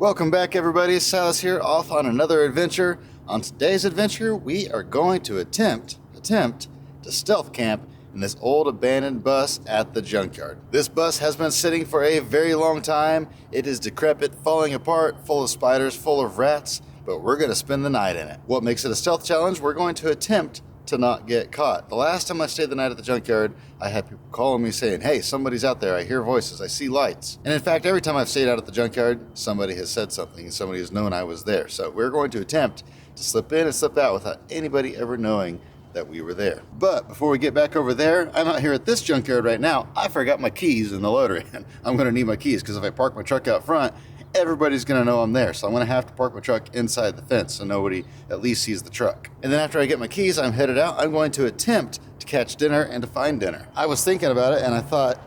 Welcome back, everybody. Silas here, off on another adventure. On today's adventure, we are going to attempt to stealth camp in this old abandoned bus at the junkyard. This bus has been sitting for a very long time. It is decrepit, falling apart, full of spiders, full of rats, but we're going to spend the night in it. What makes it a stealth challenge? We're going to attempt to not get caught. The last time I stayed the night at the junkyard, I had people calling me saying, hey, somebody's out there, I hear voices, I see lights. And in fact, every time I've stayed out at the junkyard, somebody has said something and somebody has known I was there. So we're going to attempt to slip in and slip out without anybody ever knowing that we were there. But before we get back over there, I'm out here at this junkyard right now. I forgot my keys in the loader, and I'm gonna need my keys because if I park my truck out front, everybody's gonna know I'm there. So I'm gonna have to park my truck inside the fence so nobody at least sees the truck. And then after I get my keys, I'm headed out. I'm going to attempt to catch dinner and to find dinner. I was thinking about it and I thought,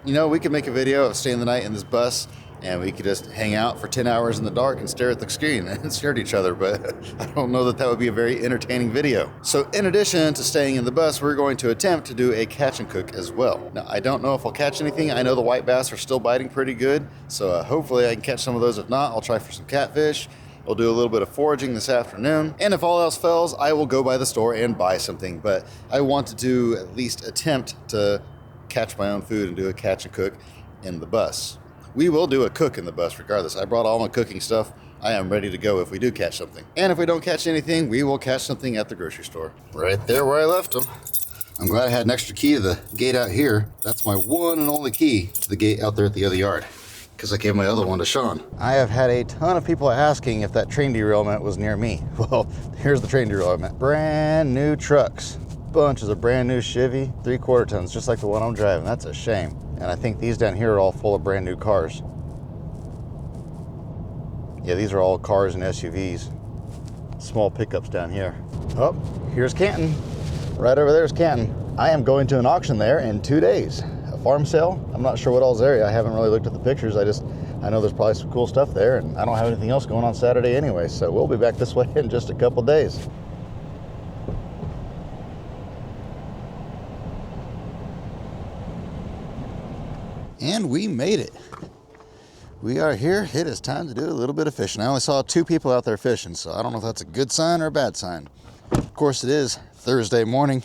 you know, we could make a video of staying the night in this bus and we could just hang out for 10 hours in the dark and stare at the screen and stare at each other, but I don't know that that would be a very entertaining video. So in addition to staying in the bus, we're going to attempt to do a catch and cook as well. Now, I don't know if I'll catch anything. I know the white bass are still biting pretty good, so hopefully I can catch some of those. If not, I'll try for some catfish. We'll do a little bit of foraging this afternoon. And if all else fails, I will go by the store and buy something, but I wanted to at least attempt to catch my own food and do a catch and cook in the bus. We will do a cook in the bus regardless. I brought all my cooking stuff. I am ready to go if we do catch something. And if we don't catch anything, we will catch something at the grocery store. Right there where I left them. I'm glad I had an extra key to the gate out here. That's my one and only key to the gate out there at the other yard, because I gave my other one to Sean. I have had a ton of people asking if that train derailment was near me. Well, here's the train derailment. Brand new trucks. Bunches of brand new Chevy 3/4 tons, just like the one I'm driving. That's a shame. And I think these down here are all full of brand new cars. Yeah, these are all cars and SUVs. Small pickups down here. Oh, here's Canton. Right over there is Canton. I am going to an auction there in 2 days. A farm sale. I'm not sure what all's there. I haven't really looked at the pictures. I know there's probably some cool stuff there, and I don't have anything else going on Saturday anyway, so we'll be back this way in just a couple days. And we made it. We are here. It is time to do a little bit of fishing. I only saw 2 people out there fishing, so I don't know if that's a good sign or a bad sign. Of course, it is Thursday morning.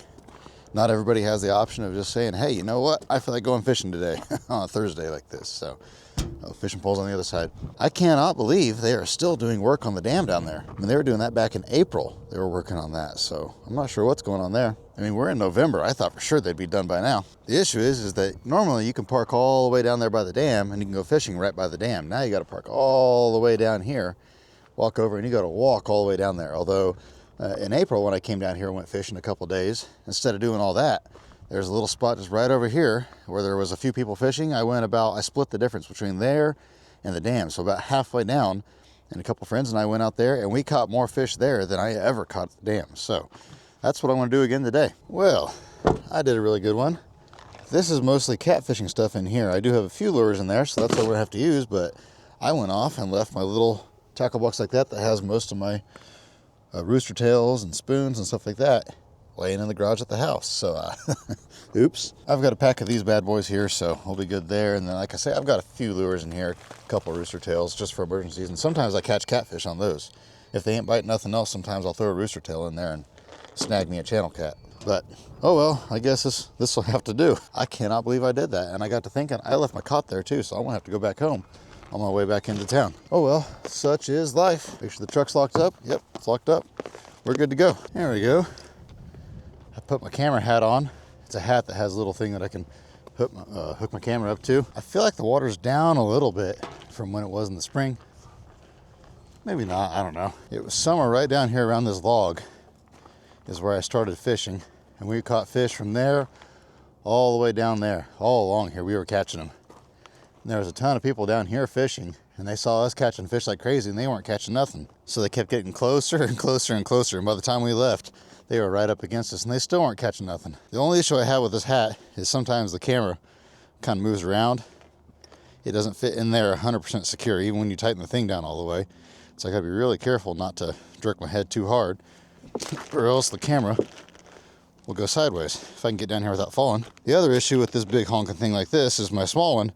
Not everybody has the option of just saying, hey, you know what? I feel like going fishing today on a Thursday like this. So, fishing poles on the other side. I cannot believe they are still doing work on the dam down there. I mean, they were doing that back in April. They were working on that, so I'm not sure what's going on there. I mean, we're in November. I thought for sure they'd be done by now. The issue is that normally you can park all the way down there by the dam and you can go fishing right by the dam. Now you got to park all the way down here, walk over, and you got to walk all the way down there. Although in April, when I came down here and went fishing a couple days, instead of doing all that, there's a little spot just right over here where there was a few people fishing. I split the difference between there and the dam. So about halfway down, and a couple friends and I went out there and we caught more fish there than I ever caught at the dam. So that's what I'm going to do again today. Well, I did a really good one. This is mostly catfishing stuff in here. I do have a few lures in there, so that's what we're going to have to use, but I went off and left my little tackle box like that has most of my rooster tails and spoons and stuff like that laying in the garage at the house. So, oops. I've got a pack of these bad boys here, so we'll be good there. And then, like I say, I've got a few lures in here, a couple rooster tails just for emergencies. And sometimes I catch catfish on those. If they ain't biting nothing else, sometimes I'll throw a rooster tail in there and snag me a channel cat. But, oh well, I guess this will have to do. I cannot believe I did that. And I got to thinking, I left my cot there too, so I'm gonna have to go back home on my way back into town. Oh well, such is life. Make sure the truck's locked up. Yep, it's locked up. We're good to go. There we go. I put my camera hat on. It's a hat that has a little thing that I can hook my camera up to. I feel like the water's down a little bit from when it was in the spring. Maybe not, I don't know. It was summer right down here around this log is where I started fishing. And we caught fish from there all the way down there. All along here we were catching them. And there was a ton of people down here fishing, and they saw us catching fish like crazy, and they weren't catching nothing. So they kept getting closer and closer and closer, and by the time we left, they were right up against us, and they still weren't catching nothing. The only issue I have with this hat is sometimes the camera kind of moves around. It doesn't fit in there 100% secure, even when you tighten the thing down all the way. So I gotta be really careful not to jerk my head too hard, or else the camera will go sideways if I can get down here without falling. The other issue with this big honking thing like this is my small one,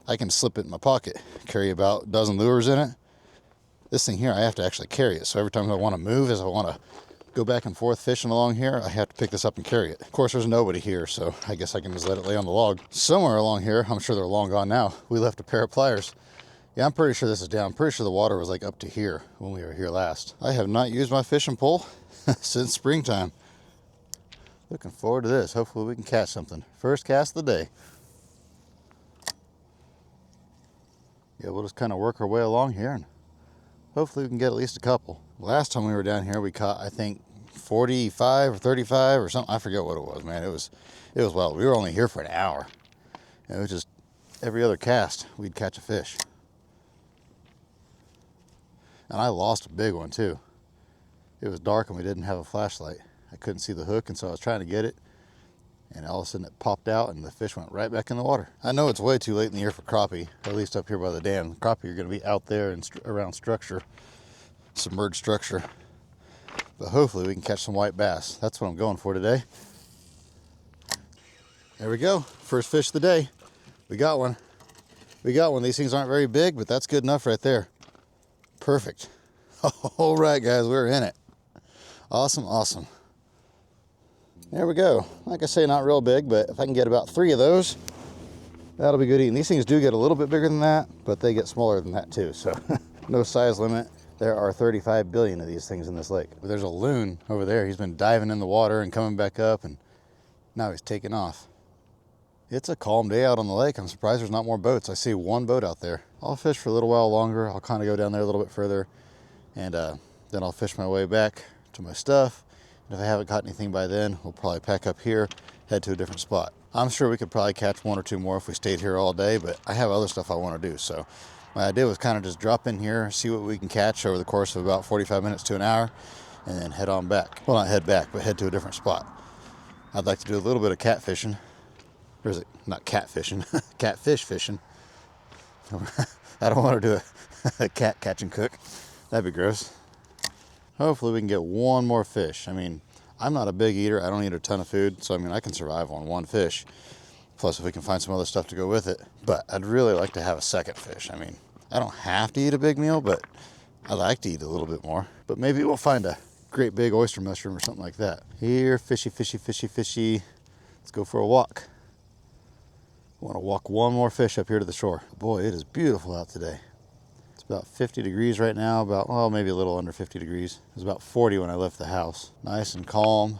I can slip it in my pocket, carry about a dozen lures in it, This thing here, I have to actually carry it. So every time I want to move, as I want to go back and forth fishing along here, I have to pick this up and carry it. Of course, there's nobody here, so I guess I can just let it lay on the log. Somewhere along here, I'm sure they're long gone now, we left a pair of pliers. Yeah, I'm pretty sure this is down. I'm pretty sure the water was like up to here when we were here last. I have not used my fishing pole since springtime. Looking forward to this. Hopefully we can catch something. First cast of the day. Yeah, we'll just kind of work our way along here and hopefully we can get at least a couple. Last time we were down here, we caught, I think, 45 or 35 or something. I forget what it was, man. It was wild. We were only here for an hour. It was just every other cast, we'd catch a fish. And I lost a big one too. It was dark and we didn't have a flashlight. I couldn't see the hook, and so I was trying to get it. And all of a sudden it popped out and the fish went right back in the water. I know it's way too late in the year for crappie, at least up here by the dam. Crappie are going to be out there and around structure, submerged structure. But hopefully we can catch some white bass. That's what I'm going for today. There we go. First fish of the day. We got one. We got one. These things aren't very big, but that's good enough right there. Perfect. All right, guys, we're in it. Awesome, awesome. There we go. Like I say, not real big, but if I can get about 3 of those, that'll be good eating. These things do get a little bit bigger than that, but they get smaller than that too. So no size limit. There are 35 billion of these things in this lake. But there's a loon over there. He's been diving in the water and coming back up, and now he's taking off. It's a calm day out on the lake. I'm surprised there's not more boats. I see one boat out there. I'll fish for a little while longer. I'll kind of go down there a little bit further, and then I'll fish my way back to my stuff. And if I haven't caught anything by then, we'll probably pack up here, head to a different spot. I'm sure we could probably catch 1 or 2 more if we stayed here all day, but I have other stuff I want to do. So my idea was kind of just drop in here, see what we can catch over the course of about 45 minutes to an hour, and then head on back. Well, not head back, but head to a different spot. I'd like to do a little bit of catfishing. Or is it not catfishing? Catfish fishing. I don't want to do a cat catch and cook. That'd be gross. Hopefully we can get 1 more fish. I mean, I'm not a big eater. I don't eat a ton of food. So, I mean, I can survive on 1 fish. Plus, if we can find some other stuff to go with it. But I'd really like to have a second fish. I mean, I don't have to eat a big meal, but I like to eat a little bit more. But maybe we'll find a great big oyster mushroom or something like that. Here, fishy, fishy, fishy, fishy. Let's go for a walk. I want to walk 1 more fish up here to the shore. Boy, it is beautiful out today. It's about 50 degrees right now, about, well, maybe a little under 50 degrees. It was about 40 when I left the house. Nice and calm.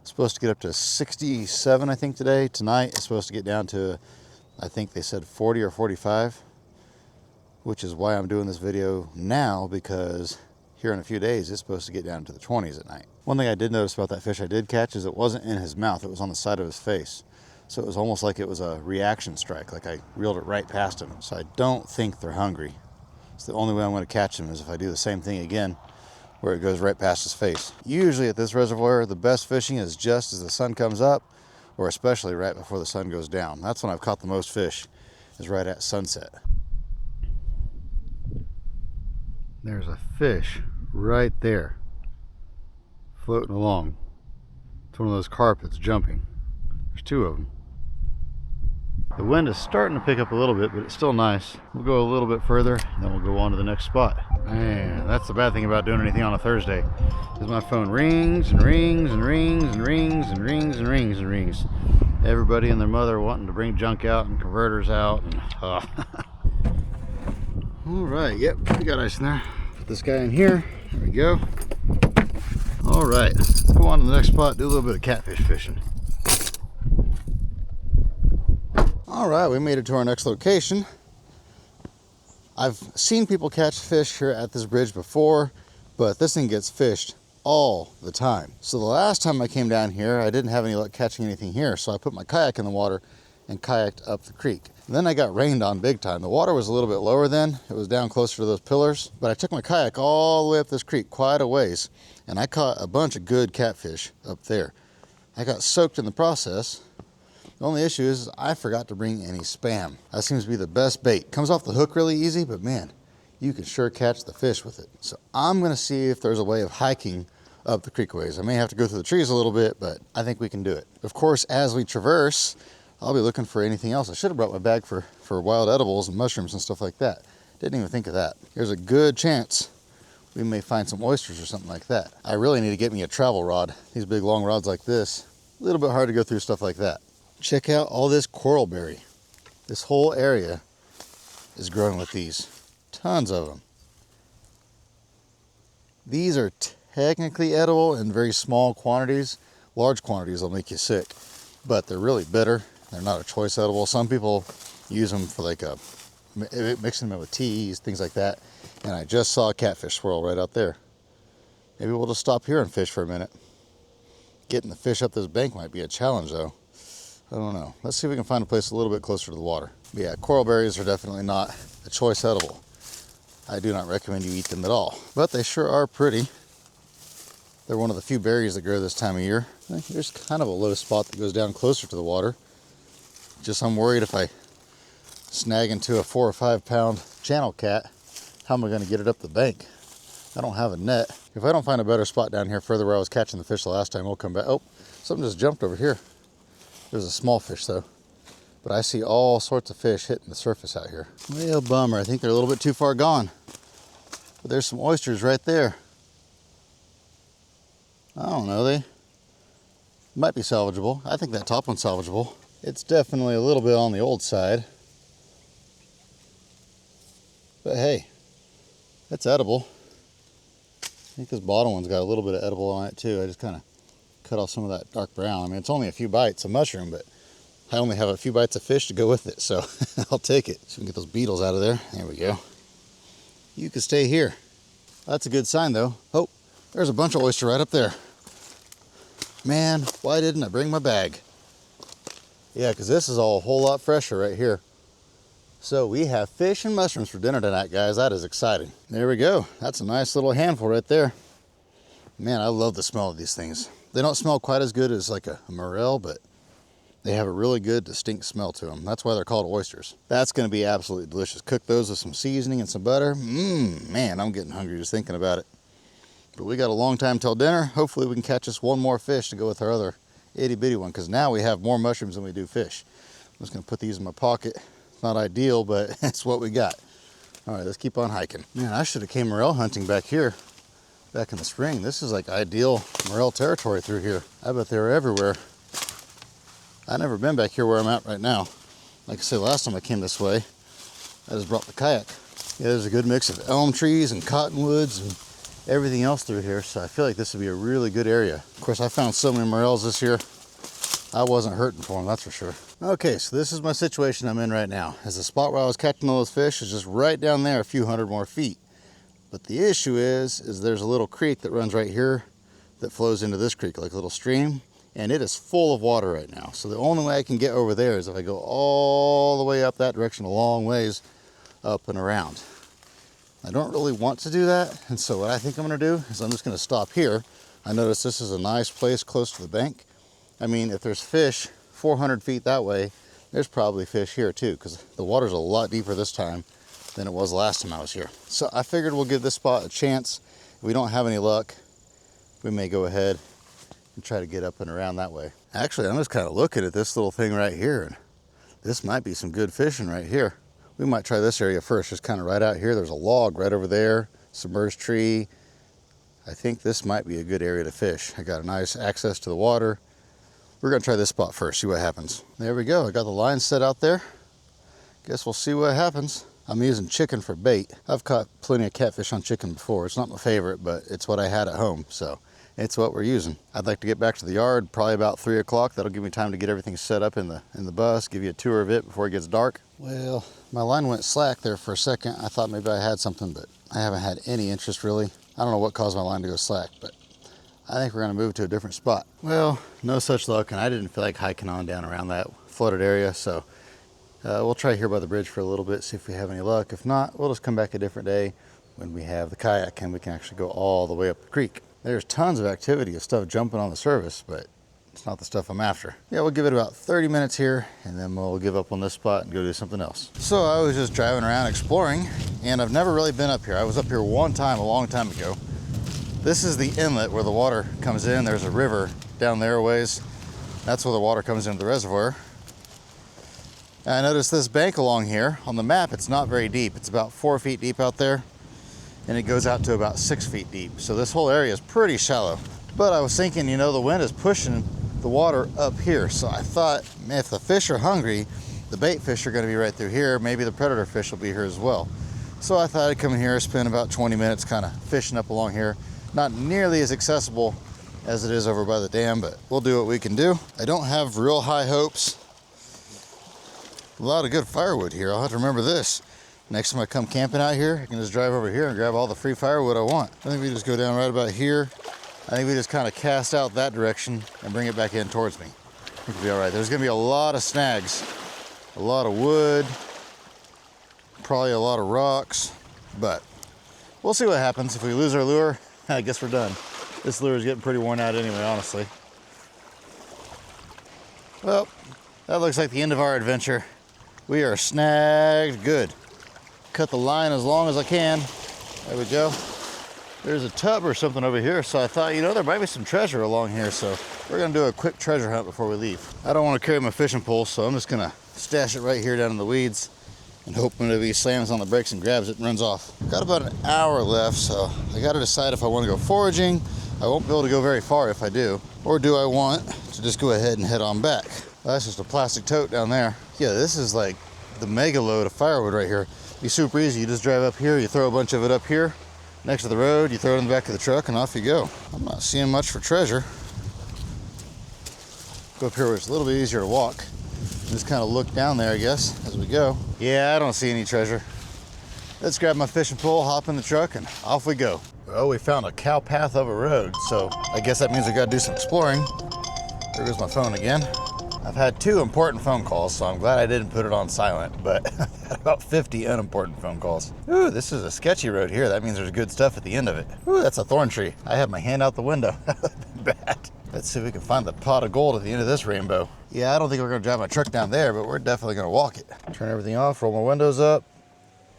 It's supposed to get up to 67, I think, today. Tonight, it's supposed to get down to, I think they said 40 or 45, which is why I'm doing this video now, because here in a few days, it's supposed to get down to the 20s at night. One thing I did notice about that fish I did catch is it wasn't in his mouth. It was on the side of his face. So it was almost like it was a reaction strike, like I reeled it right past him. So I don't think they're hungry. It's the only way I'm going to catch them is if I do the same thing again, where it goes right past his face. Usually at this reservoir, the best fishing is just as the sun comes up, or especially right before the sun goes down. That's when I've caught the most fish, is right at sunset. There's a fish right there, floating along. It's one of those carp that's jumping. There's 2 of them. The wind is starting to pick up a little bit, but it's still nice. We'll go a little bit further, and then we'll go on to the next spot. Man, that's the bad thing about doing anything on a Thursday, is my phone rings and rings and rings and rings and rings and rings and rings. Everybody and their mother wanting to bring junk out and converters out. And, All right, yep, we got ice in there. Put this guy in here. There we go. All right, let's go on to the next spot, do a little bit of catfish fishing. All right, we made it to our next location. I've seen people catch fish here at this bridge before, but this thing gets fished all the time. So the last time I came down here, I didn't have any luck catching anything here, so I put my kayak in the water and kayaked up the creek. And then I got rained on big time. The water was a little bit lower then. It was down closer to those pillars, but I took my kayak all the way up this creek quite a ways, and I caught a bunch of good catfish up there. I got soaked in the process. The only issue is I forgot to bring any spam. That seems to be the best bait. Comes off the hook really easy, but man, you can sure catch the fish with it. So I'm gonna see if there's a way of hiking up the creek ways. I may have to go through the trees a little bit, but I think we can do it. Of course, as we traverse, I'll be looking for anything else. I should have brought my bag for wild edibles and mushrooms and stuff like that. Didn't even think of that. There's a good chance we may find some oysters or something like that. I really need to get me a travel rod. These big long rods like this, a little bit hard to go through stuff like that. Check out all this coral berry. This whole area is growing with these. Tons of them. These are technically edible in very small quantities. Large quantities will make you sick, but they're really bitter. They're not a choice edible. Some people use them for like mixing them with teas, things like that. And I just saw a catfish swirl right out there. Maybe we'll just stop here and fish for a minute. Getting the fish up this bank might be a challenge though. I don't know. Let's see if we can find a place a little bit closer to the water. But yeah, coral berries are definitely not a choice edible. I do not recommend you eat them at all, but they sure are pretty. They're one of the few berries that grow this time of year. There's kind of a low spot that goes down closer to the water. Just I'm worried if I snag into a 4 or 5 pound channel cat, how am I going to get it up the bank? I don't have a net. If I don't find a better spot down here further where I was catching the fish the last time, we'll come back. Oh, something just jumped over here. There's a small fish though. But I see all sorts of fish hitting the surface out here. Well, bummer. I think they're a little bit too far gone. But there's some oysters right there. I don't know, they might be salvageable. I think that top one's salvageable. It's definitely a little bit on the old side. But hey, that's edible. I think this bottom one's got a little bit of edible on it too. I just kind of cut off some of that dark brown. I mean, it's only a few bites of mushroom, but I only have a few bites of fish to go with it, so I'll take it. So we can get those beetles out of there. There we go. You can stay here. That's a good sign though. Oh, there's a bunch of oyster right up there. Man, why didn't I bring my bag? Yeah, because this is all a whole lot fresher right here. So we have fish and mushrooms for dinner tonight, guys. That is exciting. There we go. That's a nice little handful right there. Man, I love the smell of these things. They don't smell quite as good as like a morel, but they have a really good, distinct smell to them. That's why they're called oysters. That's going to be absolutely delicious. Cook those with some seasoning and some butter. Man, I'm getting hungry just thinking about it. But we got a long time till dinner. Hopefully we can catch us one more fish to go with our other itty bitty one, because now we have more mushrooms than we do fish. I'm just going to put these in my pocket. It's not ideal, but it's what we got. All right, let's keep on hiking. Man, I should have came morel hunting back here back in the spring. This is like ideal morel territory through here. I bet they're everywhere. I've never been back here where I'm at right now. Like I said, last time I came this way, I just brought the kayak. Yeah, there's a good mix of elm trees and cottonwoods and everything else through here, so I feel like this would be a really good area. Of course, I found so many morels this year, I wasn't hurting for them, that's for sure. Okay, so this is my situation I'm in right now. As the spot where I was catching all those fish is just right down there, a few hundred more feet. But the issue is there's a little creek that runs right here that flows into this creek, like a little stream, and it is full of water right now. So the only way I can get over there is if I go all the way up that direction, a long ways up and around. I don't really want to do that, and so what I think I'm going to do is I'm just going to stop here. I notice this is a nice place close to the bank. I mean, if there's fish 400 feet that way, there's probably fish here too, because the water's a lot deeper this time than it was last time I was here. So I figured we'll give this spot a chance. If we don't have any luck, we may go ahead and try to get up and around that way. Actually, I'm just kind of looking at this little thing right here, and this might be some good fishing right here. We might try this area first, just kind of right out here. There's a log right over there, submerged tree. I think this might be a good area to fish. I got a nice access to the water. We're gonna try this spot first, see what happens. There we go, I got the line set out there. Guess we'll see what happens. I'm using chicken for bait. I've caught plenty of catfish on chicken before. It's not my favorite, but it's what I had at home, so it's what we're using. I'd like to get back to the yard probably about 3 o'clock. That'll give me time to get everything set up in the bus, give you a tour of it before it gets dark. Well, my line went slack there for a second. I thought maybe I had something, but I haven't had any interest really. I don't know what caused my line to go slack, but I think we're gonna move to a different spot. Well, no such luck, and I didn't feel like hiking on down around that flooded area, so we'll try here by the bridge for a little bit, see if we have any luck. If not, we'll just come back a different day when we have the kayak and we can actually go all the way up the creek. There's tons of activity of stuff jumping on the surface, but it's not the stuff I'm after. Yeah, we'll give it about 30 minutes here, and then we'll give up on this spot and go do something else. So I was just driving around exploring, and I've never really been up here. I was up here one time, a long time ago. This is the inlet where the water comes in. There's a river down there a ways. That's where the water comes into the reservoir. And I noticed this bank along here on the map, it's not very deep. It's about 4 feet deep out there, and it goes out to about 6 feet deep. So this whole area is pretty shallow. But I was thinking, you know, the wind is pushing the water up here. So I thought, man, if the fish are hungry, the bait fish are gonna be right through here. Maybe the predator fish will be here as well. So I thought I'd come in here, spend about 20 minutes kind of fishing up along here. Not nearly as accessible as it is over by the dam, but we'll do what we can do. I don't have real high hopes. A lot of good firewood here. I'll have to remember this. Next time I come camping out here, I can just drive over here and grab all the free firewood I want. I think we just go down right about here. I think we just kind of cast out that direction and bring it back in towards me. I think we'll be all right. There's gonna be a lot of snags, a lot of wood, probably a lot of rocks, but we'll see what happens. If we lose our lure, I guess we're done. This lure is getting pretty worn out anyway, honestly. Well, that looks like the end of our adventure. We are snagged good. Cut the line as long as I can. There we go. There's a tub or something over here, so I thought, you know, there might be some treasure along here, so we're gonna do a quick treasure hunt before we leave. I don't want to carry my fishing pole, so I'm just gonna stash it right here down in the weeds and hope when he slams on the brakes and grabs it and runs off. Got about an hour left, so I gotta decide if I want to go foraging. I won't be able to go very far if I do, or do I want to just go ahead and head on back? That's just a plastic tote down there. Yeah, this is like the mega load of firewood right here. Be super easy. You just drive up here, you throw a bunch of it up here next to the road, you throw it in the back of the truck, and off you go. I'm not seeing much for treasure. Go up here where it's a little bit easier to walk. Just kind of look down there, I guess, as we go. Yeah, I don't see any treasure. Let's grab my fishing pole, hop in the truck, and off we go. Well, we found a cow path of a road, so I guess that means we gotta do some exploring. There goes my phone again. I've had 2 important phone calls, so I'm glad I didn't put it on silent, but I've had about 50 unimportant phone calls. Ooh, this is a sketchy road here. That means there's good stuff at the end of it. Ooh, that's a thorn tree. I have my hand out the window. Bad. Let's see if we can find the pot of gold at the end of this rainbow. Yeah, I don't think we're gonna drive my truck down there, but we're definitely gonna walk it. Turn everything off, roll my windows up.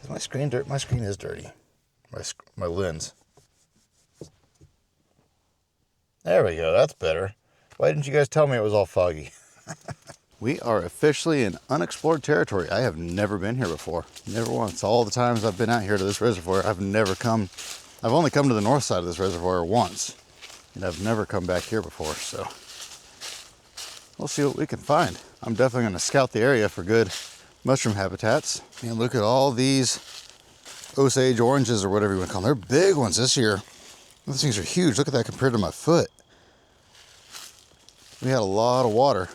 Is my screen dirty? My screen is dirty. My lens. There we go, that's better. Why didn't you guys tell me it was all foggy? We are officially in unexplored territory. I have never been here before. Never once. All the times I've been out here to this reservoir, I've only come to the north side of this reservoir once. And I've never come back here before, so we'll see what we can find. I'm definitely gonna scout the area for good mushroom habitats. And look at all these Osage oranges or whatever you want to call them. They're big ones this year. Those things are huge. Look at that compared to my foot. We had a lot of water.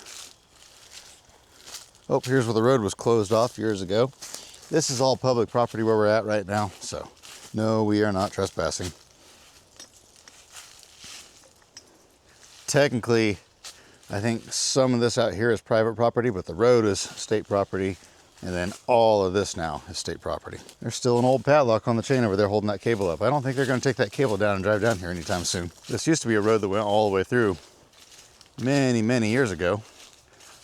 Oh, here's where the road was closed off years ago. This is all public property where we're at right now, so no, we are not trespassing. Technically, I think some of this out here is private property, but the road is state property, and then all of this now is state property. There's still an old padlock on the chain over there holding that cable up. I don't think they're going to take that cable down and drive down here anytime soon. This used to be a road that went all the way through many, many years ago.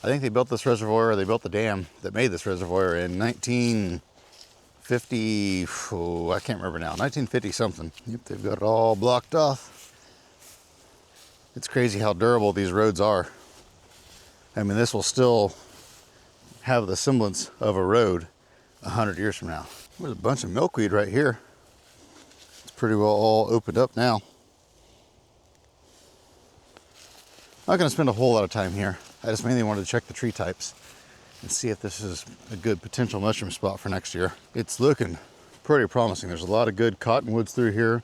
I think they built this reservoir, or they built the dam that made this reservoir in 1950, I can't remember now, 1950 something. Yep, they've got it all blocked off. It's crazy how durable these roads are. I mean, this will still have the semblance of a road 100 years from now. There's a bunch of milkweed right here. It's pretty well all opened up now. I'm not gonna spend a whole lot of time here. I just mainly wanted to check the tree types and see if this is a good potential mushroom spot for next year. It's looking pretty promising. There's a lot of good cottonwoods through here.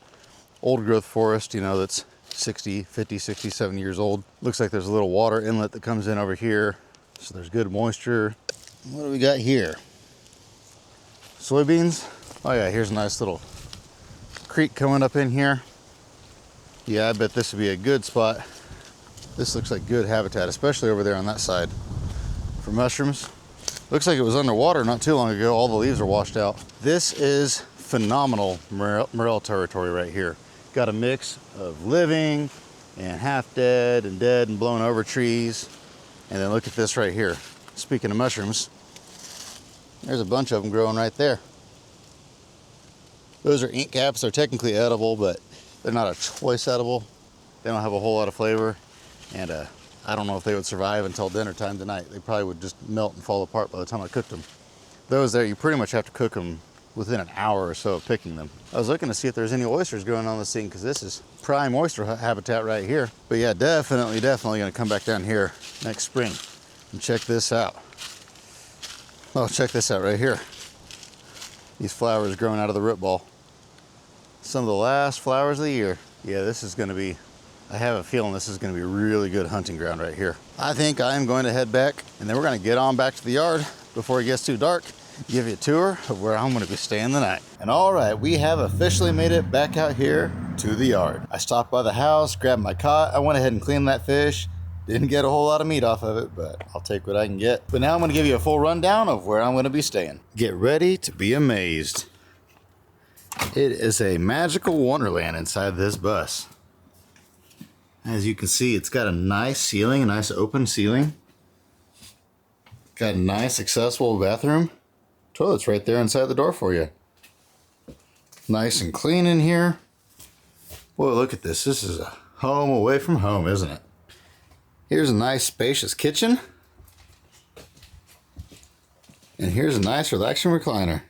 Old growth forest, you know, that's 60, 50, 60, 70 years old. Looks like there's a little water inlet that comes in over here. So there's good moisture. What do we got here? Soybeans. Oh yeah, here's a nice little creek coming up in here. Yeah, I bet this would be a good spot. This looks like good habitat, especially over there on that side for mushrooms. Looks like it was underwater not too long ago. All the leaves are washed out. This is phenomenal morel territory right here. Got a mix of living and half dead and blown over trees. And then look at this right here. Speaking of mushrooms, there's a bunch of them growing right there. Those are ink caps. They're technically edible, but they're not a choice edible. They don't have a whole lot of flavor. And I I don't know if they would survive until dinner time tonight. They probably would just melt and fall apart by the time I cooked them. Those there, you pretty much have to cook them within an hour or so of picking them. I was looking to see if there's any oysters growing on this thing, because this is prime oyster habitat right here. But yeah, definitely gonna come back down here next spring and check this out. Oh, check this out right here. These flowers growing out of the root ball. Some of the last flowers of the year. Yeah, this is gonna be, I have a feeling this is gonna be a really good hunting ground right here. I think I'm going to head back, and then we're gonna get on back to the yard before it gets too dark, give you a tour of where I'm gonna be staying the night. And all right, we have officially made it back out here to the yard. I stopped by the house, grabbed my cot, I went ahead and cleaned that fish. Didn't get a whole lot of meat off of it, but I'll take what I can get. But now I'm gonna give you a full rundown of where I'm gonna be staying. Get ready to be amazed. It is a magical wonderland inside this bus. As you can see, it's got a nice ceiling, a nice open ceiling. Got a nice accessible bathroom. Toilet's right there inside the door for you. Nice and clean in here. Boy, look at this. This is a home away from home, isn't it? Here's a nice spacious kitchen. And here's a nice relaxing recliner.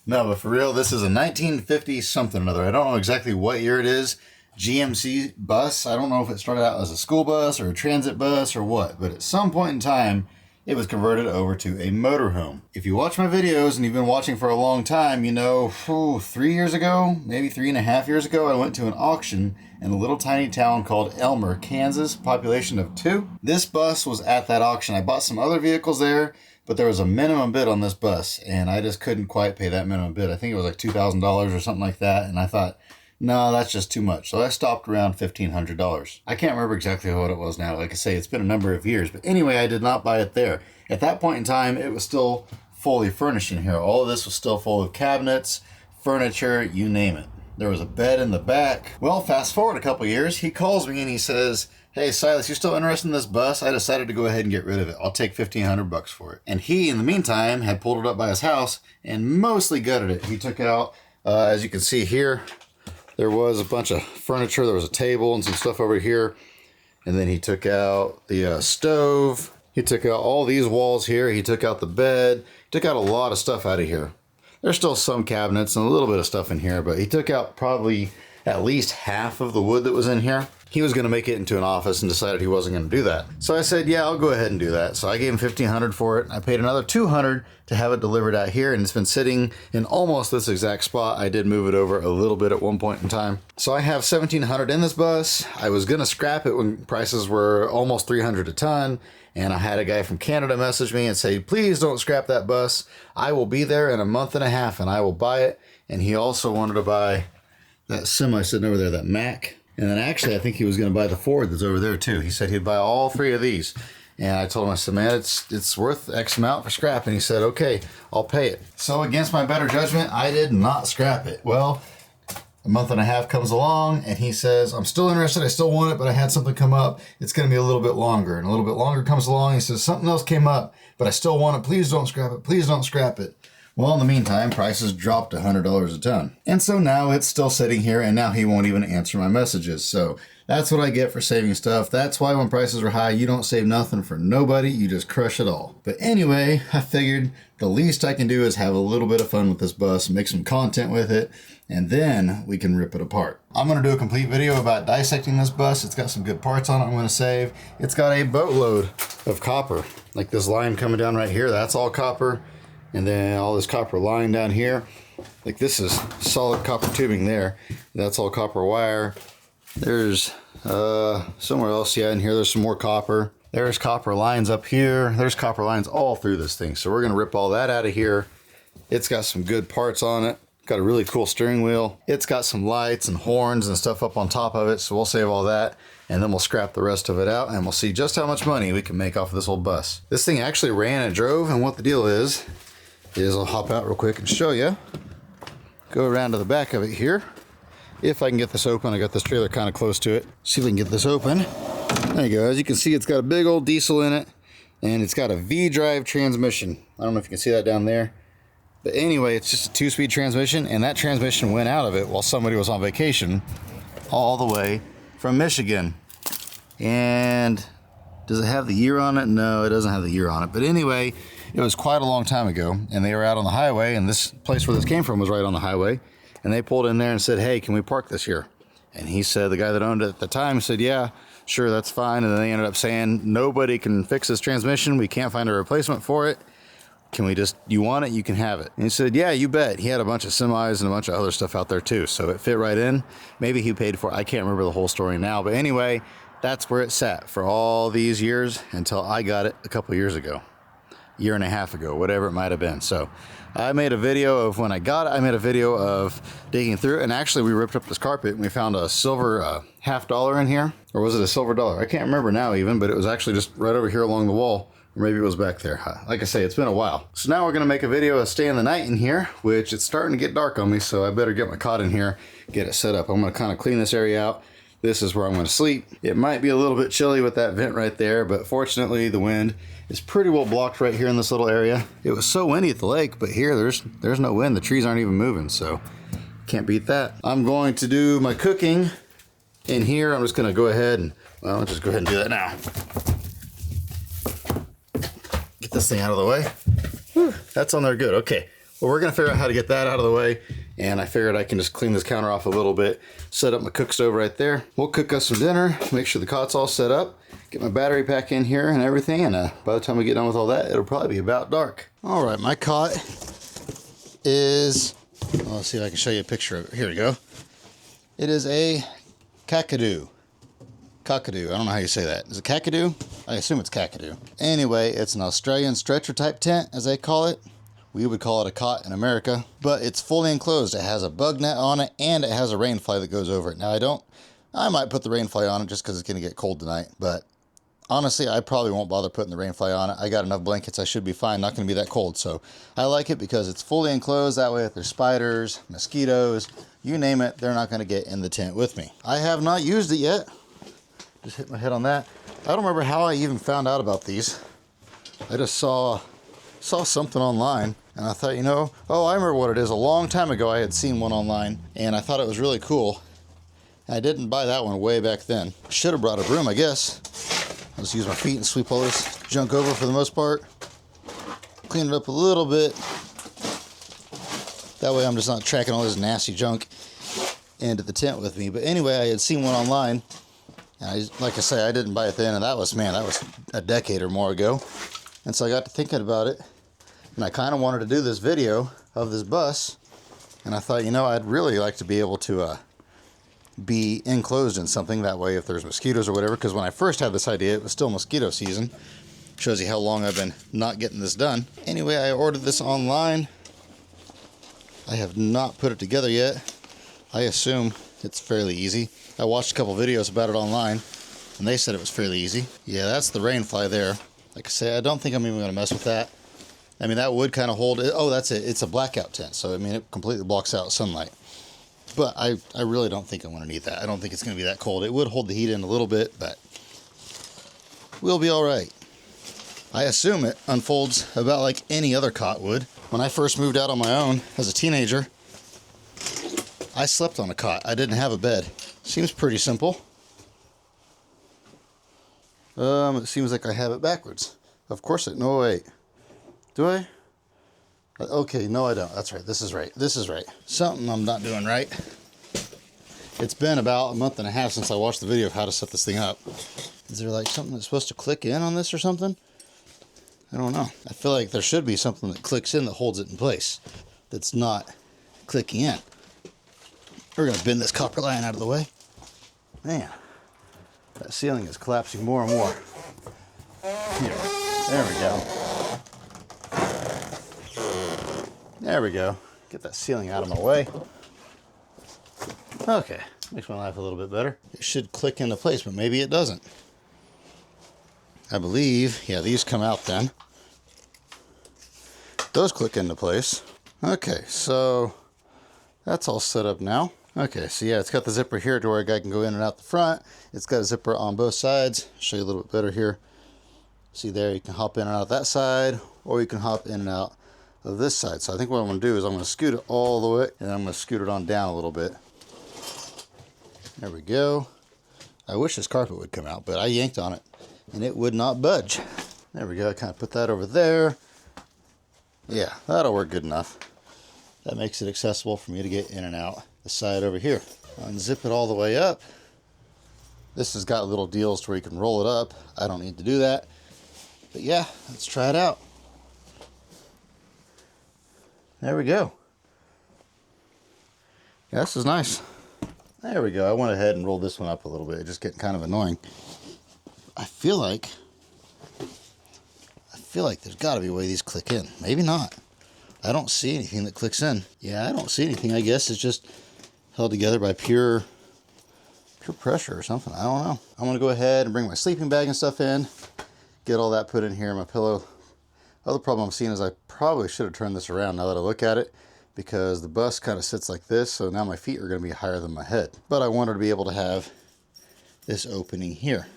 No, but for real, this is a 1950 something or another. I don't know exactly what year it is. GMC bus. I don't know if it started out as a school bus or a transit bus or what, but at some point in time, it was converted over to a motorhome. If you watch my videos and you've been watching for a long time, you know, 3 years ago, maybe 3.5 years ago, I went to an auction in a little tiny town called Elmer, Kansas, population of 2. This bus was at that auction. I bought some other vehicles there, but there was a minimum bid on this bus, and I just couldn't quite pay that minimum bid. I think it was like $2,000 or something like that, and I thought, no, that's just too much. So I stopped around $1,500. I can't remember exactly what it was now. Like I say, it's been a number of years. But anyway, I did not buy it there. At that point in time, it was still fully furnished in here. All of this was still full of cabinets, furniture, you name it. There was a bed in the back. Well, fast forward a couple years, he calls me and he says, hey, Silas, you still interested in this bus? I decided to go ahead and get rid of it. I'll take $1,500 for it. And he, in the meantime, had pulled it up by his house and mostly gutted it. He took out, as you can see here, there was a bunch of furniture. There was a table and some stuff over here. And then he took out the stove. He took out all these walls here. He took out the bed. He took out a lot of stuff out of here. There's still some cabinets and a little bit of stuff in here, but he took out probably at least half of the wood that was in here. He was going to make it into an office and decided he wasn't going to do that. So I said, yeah, I'll go ahead and do that. So I gave him $1,500 for it. I paid another $200 to have it delivered out here, and it's been sitting in almost this exact spot. I did move it over a little bit at one point in time. So I have $1,700 in this bus. I was going to scrap it when prices were almost $300 a ton. And I had a guy from Canada message me and say, please don't scrap that bus. I will be there in a month and a half and I will buy it. And he also wanted to buy that semi sitting over there, that Mack. And then actually, I think he was going to buy the Ford that's over there too. He said he'd buy all 3 of these. And I told him, I said, man, it's worth X amount for scrap. And he said, okay, I'll pay it. So against my better judgment, I did not scrap it. Well, a month and a half comes along and he says, I'm still interested. I still want it, but I had something come up. It's going to be a little bit longer. And a little bit longer comes along. He says, something else came up, but I still want it. Please don't scrap it. Please don't scrap it. Well, in the meantime, prices dropped $100 a ton. And so now it's still sitting here, and now he won't even answer my messages. So that's what I get for saving stuff. That's why when prices are high, you don't save nothing for nobody. You just crush it all. But anyway, I figured the least I can do is have a little bit of fun with this bus, make some content with it, and then we can rip it apart. I'm going to do a complete video about dissecting this bus. It's got some good parts on it I'm going to save. It's got a boatload of copper. Like this line coming down right here, that's all copper. And then all this copper line down here, like this is solid copper tubing there. That's all copper wire. There's somewhere else, yeah, in here there's some more copper. There's copper lines up here. There's copper lines all through this thing. So we're gonna rip all that out of here. It's got some good parts on it. Got a really cool steering wheel. It's got some lights and horns and stuff up on top of it. So we'll save all that and then we'll scrap the rest of it out and we'll see just how much money we can make off of this old bus. This thing actually ran and drove, and what the deal is I'll hop out real quick and show you. Go around to the back of it here. If I can get this open, I got this trailer kind of close to it. See if we can get this open. There you go. As you can see, it's got a big old diesel in it, and it's got a V-drive transmission. I don't know if you can see that down there. But anyway, it's just a 2-speed transmission, and that transmission went out of it while somebody was on vacation all the way from Michigan. And Does it have the year on it? No, it doesn't have the year on it. But anyway, it was quite a long time ago, and they were out on the highway, and this place where this came from was right on the highway. And they pulled in there and said, hey, can we park this here? And he said, the guy that owned it at the time said, yeah, sure, that's fine. And then they ended up saying, nobody can fix this transmission. We can't find a replacement for it. Can we just, you want it, you can have it. And he said, yeah, you bet. He had a bunch of semis and a bunch of other stuff out there too. So it fit right in. Maybe he paid for it. I can't remember the whole story now. But anyway, that's where it sat for all these years until I got it a couple years ago. Year and a half ago, whatever it might have been. So I made a video of when I got it. I made a video of digging through it. And actually we ripped up this carpet and we found a silver $50 in here. Or was it a silver dollar? I can't remember now even, but it was actually just right over here along the wall. Or maybe it was back there. Like I say, it's been a while. So now we're gonna make a video of staying the night in here, which it's starting to get dark on me, so I better get my cot in here, get it set up. I'm gonna kind of clean this area out. This is where I'm gonna sleep. It might be a little bit chilly with that vent right there, but fortunately the wind is pretty well blocked right here in this little area. It was so windy at the lake, but here there's no wind. The trees aren't even moving, so can't beat that. I'm going to do my cooking in here. I'm just gonna go ahead and, well, I'll just go ahead and do that now. Get this thing out of the way. Whew, that's on there good. Okay. Well, we're going to figure out how to get that out of the way. And I figured I can just clean this counter off a little bit, set up my cook stove right there. We'll cook us some dinner, make sure the cot's all set up, get my battery pack in here and everything. And by the time we get done with all that, it'll probably be about dark. All right. My cot is, well, let's see if I can show you a picture of it. Here we go. It is a Kakadu. Cockadoo. I don't know how you say that. Is it Kakadu? I assume it's Kakadu. Anyway, it's an Australian stretcher type tent, as they call it. We would call it a cot in America, but it's fully enclosed. It has a bug net on it, and it has a rain fly that goes over it. Now, I might put the rain fly on it just because it's going to get cold tonight, but honestly, I probably won't bother putting the rain fly on it. I got enough blankets. I should be fine. Not going to be that cold. So I like it because it's fully enclosed. That way, if there's spiders, mosquitoes, you name it, they're not going to get in the tent with me. I have not used it yet. Just hit my head on that. I don't remember how I even found out about these. I just saw something online and I thought, you know, oh, I remember what it is. A long time ago I had seen one online and I thought it was really cool. I didn't buy that one way back then. Should have brought a broom, I guess. I'll just use my feet and sweep all this junk over for the most part. Clean it up a little bit. That way I'm just not tracking all this nasty junk into the tent with me. But anyway, I had seen one online. And like I say, I didn't buy it then, and that was a decade or more ago. And so I got to thinking about it, and I kind of wanted to do this video of this bus, and I thought, you know, I'd really like to be able to be enclosed in something. That way, if there's mosquitoes or whatever, because when I first had this idea, it was still mosquito season. Shows you how long I've been not getting this done. Anyway, I ordered this online. I have not put it together yet. I assume it's fairly easy. I watched a couple videos about it online, and they said it was fairly easy. Yeah, that's the rain fly there. Like I say, I don't think I'm even going to mess with that. I mean, that would kind of hold it. Oh, that's it. It's a blackout tent, so I mean, it completely blocks out sunlight. But I really don't think I'm going to need that. I don't think it's going to be that cold. It would hold the heat in a little bit, but we'll be all right. I assume it unfolds about like any other cot would. When I first moved out on my own as a teenager, I slept on a cot. I didn't have a bed. Seems pretty simple. It seems like I have it backwards. Of course it, no wait. Do I? Okay, no I don't. That's right, this is right. This is right. Something I'm not doing right. It's been about a month and a half since I watched the video of how to set this thing up. Is there like something that's supposed to click in on this or something? I don't know. I feel like there should be something that clicks in that holds it in place. That's not clicking in. We're gonna bend this copper line out of the way. Man, that ceiling is collapsing more and more. Here, there we go. There we go. Get that ceiling out of my way. Okay, makes my life a little bit better. It should click into place, but maybe it doesn't. I believe, yeah, these come out then. Those click into place. Okay, so that's all set up now. Okay, so yeah, it's got the zipper here to where a guy can go in and out the front. It's got a zipper on both sides. I'll show you a little bit better here. See there, you can hop in and out that side, or you can hop in and out of this side. So I think what I'm going to do is I'm going to scoot it all the way, and then I'm going to scoot it on down a little bit. There we go. I wish this carpet would come out, but I yanked on it, and it would not budge. There we go, I kind of put that over there. Yeah, that'll work good enough. That makes it accessible for me to get in and out the side over here. Unzip it all the way up. This has got little deals to where you can roll it up. I don't need to do that. But yeah, let's try it out. There we go. Yeah, this is nice. There we go. I went ahead and rolled this one up a little bit. It's just getting kind of annoying. I feel like there's got to be a way these click in. Maybe not. I don't see anything that clicks in. Yeah, I don't see anything. I guess it's just held together by pure pressure or something. I don't know. I'm going to go ahead and bring my sleeping bag and stuff in. Get all that put in here, my pillow. Other problem I'm seeing is I probably should have turned this around now that I look at it, because the bus kind of sits like this, so now my feet are going to be higher than my head. But I wanted to be able to have this opening here.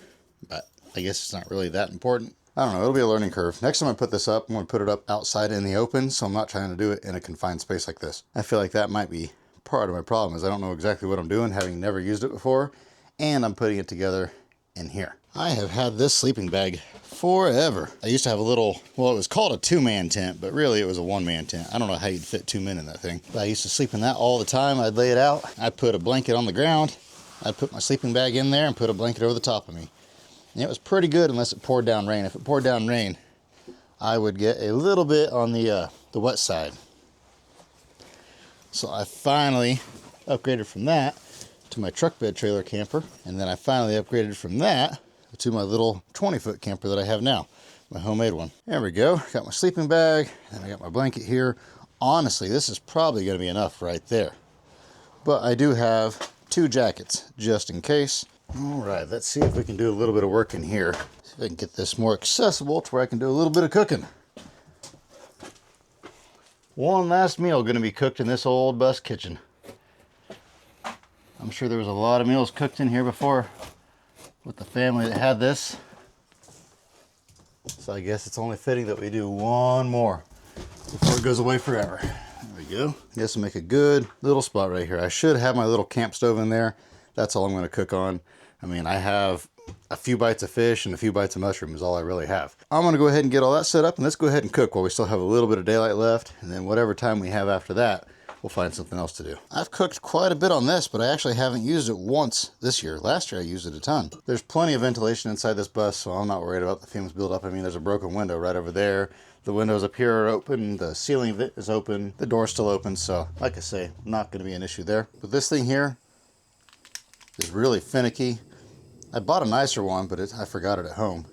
But I guess it's not really that important. I don't know, it'll be a learning curve. Next time I put this up, I'm going to put it up outside in the open, so I'm not trying to do it in a confined space like this. I feel like that might be part of my problem, is I don't know exactly what I'm doing, having never used it before, and I'm putting it together in here. I have had this sleeping bag forever. I used to have a little, well, it was called a 2-man tent, but really it was a 1-man tent. I don't know how you'd fit 2 men in that thing. But I used to sleep in that all the time. I'd lay it out. I'd put a blanket on the ground. I'd put my sleeping bag in there and put a blanket over the top of me. And it was pretty good unless it poured down rain. If it poured down rain, I would get a little bit on the wet side. So I finally upgraded from that to my truck bed trailer camper. And then I finally upgraded from that to my little 20-foot camper that I have now, my homemade one. There we go. Got my sleeping bag, and I got my blanket here. Honestly, this is probably going to be enough right there. But I do have 2 jackets, just in case. All right, let's see if we can do a little bit of work in here. See if I can get this more accessible to where I can do a little bit of cooking. One last meal going to be cooked in this old bus kitchen. I'm sure there was a lot of meals cooked in here before with the family that had this. So I guess it's only fitting that we do one more before it goes away forever. There we go. This will make a good little spot right here. I should have my little camp stove in there. That's all I'm going to cook on. I mean, I have a few bites of fish and a few bites of mushroom is all I really have. I'm going to go ahead and get all that set up, and let's go ahead and cook while we still have a little bit of daylight left. And then whatever time we have after that, we'll find something else to do. I've cooked quite a bit on this, but I actually haven't used it once this year. Last year I used it a ton. There's plenty of ventilation inside this bus, so I'm not worried about the fumes build up. I mean, there's a broken window right over there. The windows up here are open. The ceiling of it is open. The door's still open, so like I say, not going to be an issue there. But this thing here is really finicky. I bought a nicer one, but I forgot it at home.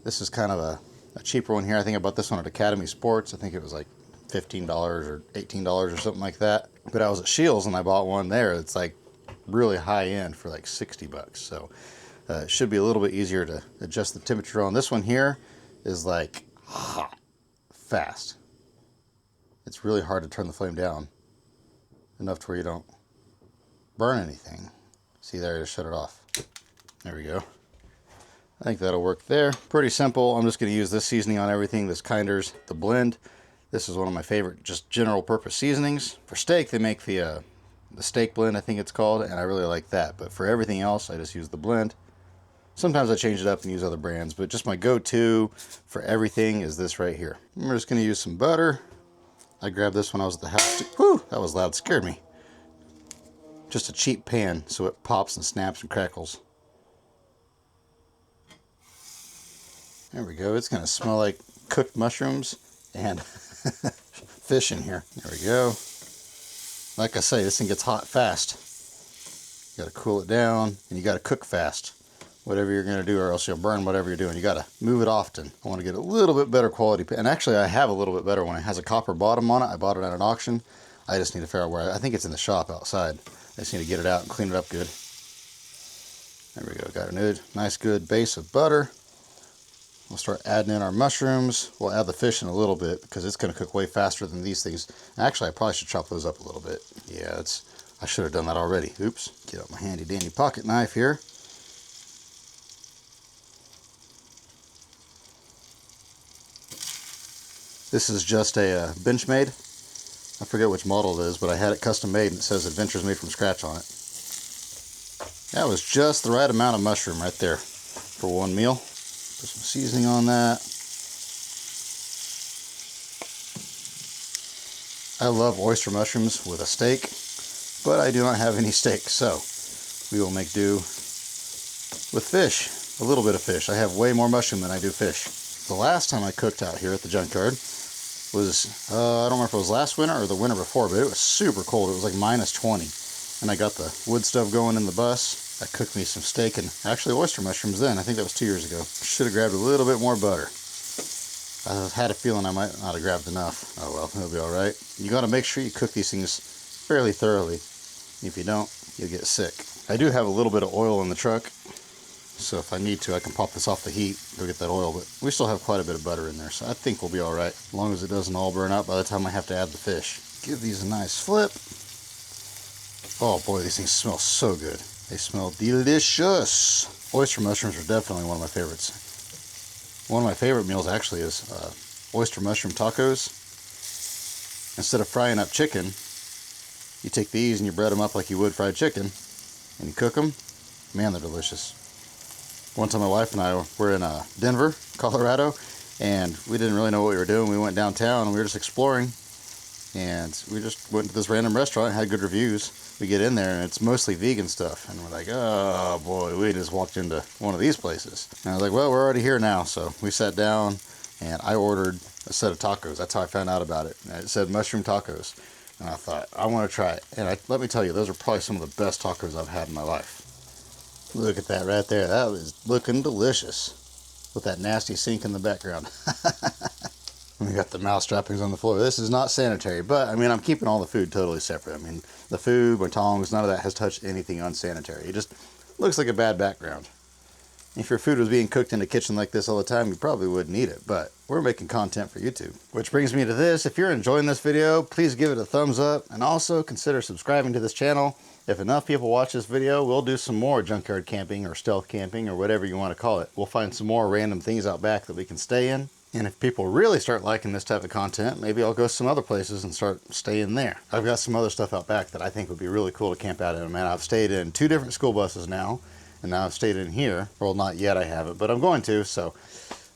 This is kind of a cheaper one here. I think I bought this one at Academy Sports. I think it was like $15 or $18 or something like that. But I was at Shields and I bought one there. It's like really high end for like 60 bucks. So it should be a little bit easier to adjust the temperature on. This one here is like hot, fast. It's really hard to turn the flame down enough to where you don't burn anything. See there, I just shut it off. There we go. I think that'll work there. Pretty simple. I'm just going to use this seasoning on everything. This Kinder's the blend. This is one of my favorite just general purpose seasonings. For steak, they make the steak blend, I think it's called, and I really like that. But for everything else, I just use the blend. Sometimes I change it up and use other brands, but just my go-to for everything is this right here. I'm just going to use some butter. I grabbed this when I was at the house. Whew, that was loud. Scared me. Just a cheap pan so it pops and snaps and crackles. There we go. It's going to smell like cooked mushrooms and fish in here. There we go. Like I say, this thing gets hot fast. You got to cool it down and you got to cook fast. Whatever you're going to do, or else you'll burn whatever you're doing. You got to move it often. I want to get a little bit better quality. And actually, I have a little bit better one. It has a copper bottom on it. I bought it at an auction. I just need to figure out where. I think it's in the shop outside. I just need to get it out and clean it up good. There we go. Got a nice good base of butter. We'll start adding in our mushrooms. We'll add the fish in a little bit because it's going to cook way faster than these things. Actually, I probably should chop those up a little bit. Yeah, I should have done that already. Oops. Get out my handy dandy pocket knife here. This is just a Benchmade. I forget which model it is, but I had it custom made and it says Adventures Made from Scratch on it. That was just the right amount of mushroom right there for one meal. Put some seasoning on that. I love oyster mushrooms with a steak, but I do not have any steak, so we will make do with fish. A little bit of fish. I have way more mushroom than I do fish. The last time I cooked out here at the junkyard was, I don't remember if it was last winter or the winter before, but it was super cold. It was like minus 20. And I got the wood stove going in the bus. I cooked me some steak and actually oyster mushrooms then. I think that was 2 years ago. Should have grabbed a little bit more butter. I had a feeling I might not have grabbed enough. Oh well, it'll be alright. You gotta make sure you cook these things fairly thoroughly. If you don't, you'll get sick. I do have a little bit of oil in the truck, so if I need to, I can pop this off the heat, go get that oil, but we still have quite a bit of butter in there, so I think we'll be alright, as long as it doesn't all burn out by the time I have to add the fish. Give these a nice flip. Oh boy, these things smell so good. They smell delicious. Oyster mushrooms are definitely one of my favorites. One of my favorite meals actually is oyster mushroom tacos. Instead of frying up chicken, you take these and you bread them up like you would fried chicken, and you cook them. Man, they're delicious. One time my wife and I were in Denver, Colorado, and we didn't really know what we were doing. We went downtown and we were just exploring, and we just went to this random restaurant, had good reviews. We get in there and it's mostly vegan stuff, and we're like, oh boy, we just walked into one of these places. And I was like, well, we're already here now. So we sat down and I ordered a set of tacos. That's how I found out about it. And it said mushroom tacos, and I thought, I want to try it. And let me tell you, those are probably some of the best tacos I've had in my life. Look at that right there. That was looking delicious with that nasty sink in the background. We got the mouse trappings on the floor. This is not sanitary, but I mean, I'm keeping all the food totally separate. I mean, the food, my tongs, none of that has touched anything unsanitary. It just looks like a bad background. If your food was being cooked in a kitchen like this all the time, you probably wouldn't eat it, but we're making content for YouTube. Which brings me to this. If you're enjoying this video, please give it a thumbs up, and also consider subscribing to this channel. If enough people watch this video, we'll do some more junkyard camping or stealth camping or whatever you want to call it. We'll find some more random things out back that we can stay in. And if people really start liking this type of content, maybe I'll go some other places and start staying there. I've got some other stuff out back that I think would be really cool to camp out in. Man, I've stayed in 2 different school buses now, and now I've stayed in here. Well, not yet, I haven't, but I'm going to, so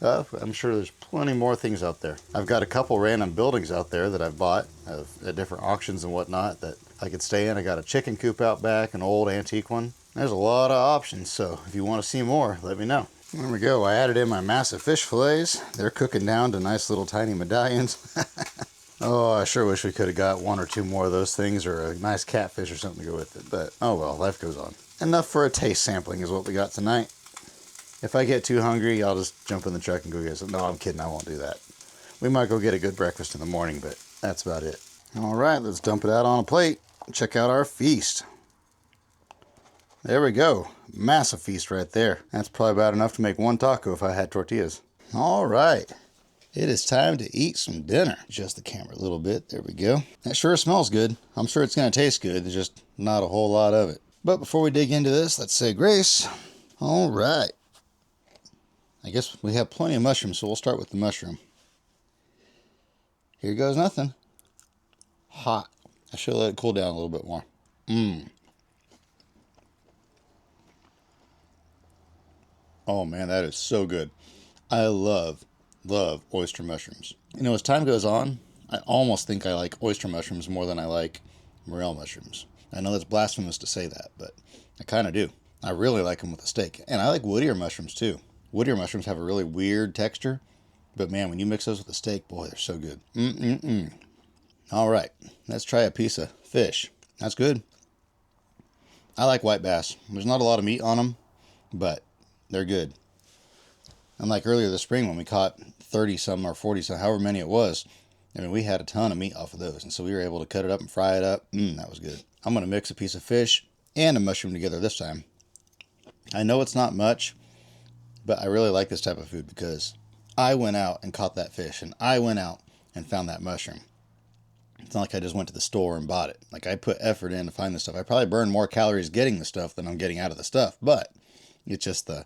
I'm sure there's plenty more things out there. I've got a couple random buildings out there that I've bought at different auctions and whatnot that I could stay in. I got a chicken coop out back, an old antique one. There's a lot of options, so if you want to see more, let me know. There we go. I added in my massive fish fillets. They're cooking down to nice little tiny medallions. Oh, I sure wish we could have got 1 or 2 more of those things, or a nice catfish or something to go with it. But oh well, life goes on. Enough for a taste sampling is what we got tonight. If I get too hungry, I'll just jump in the truck and go get some. No, I'm kidding. I won't do that. We might go get a good breakfast in the morning, but that's about it. All right, let's dump it out on a plate. Check out our feast. There we go. Massive feast right there. That's probably about enough to make 1 taco if I had tortillas. All right. It is time to eat some dinner. Adjust the camera a little bit. There we go. That sure smells good. I'm sure it's going to taste good. There's just not a whole lot of it. But before we dig into this, let's say grace. All right. I guess we have plenty of mushrooms, so we'll start with the mushroom. Here goes nothing. Hot. I should let it cool down a little bit more. Oh man, that is so good. I love oyster mushrooms. You know, as time goes on, I almost think I like oyster mushrooms more than I like morel mushrooms. I know that's blasphemous to say that, but I kind of do. I really like them with a steak. And I like woodier mushrooms too. Woodier mushrooms have a really weird texture, but man, when you mix those with a steak, boy, they're so good. All right, let's try a piece of fish. That's good. I like white bass. There's not a lot of meat on them, but they're good. Unlike earlier this spring when we caught 30 some or 40 some, however many it was, I mean, we had a ton of meat off of those, and so we were able to cut it up and fry it up. That was good. I'm going to mix a piece of fish and a mushroom together this time. I know it's not much, but I really like this type of food because I went out and caught that fish, and I went out and found that mushroom. It's not like I just went to the store and bought it. Like, I put effort in to find this stuff. I probably burned more calories getting the stuff than I'm getting out of the stuff, but it's just the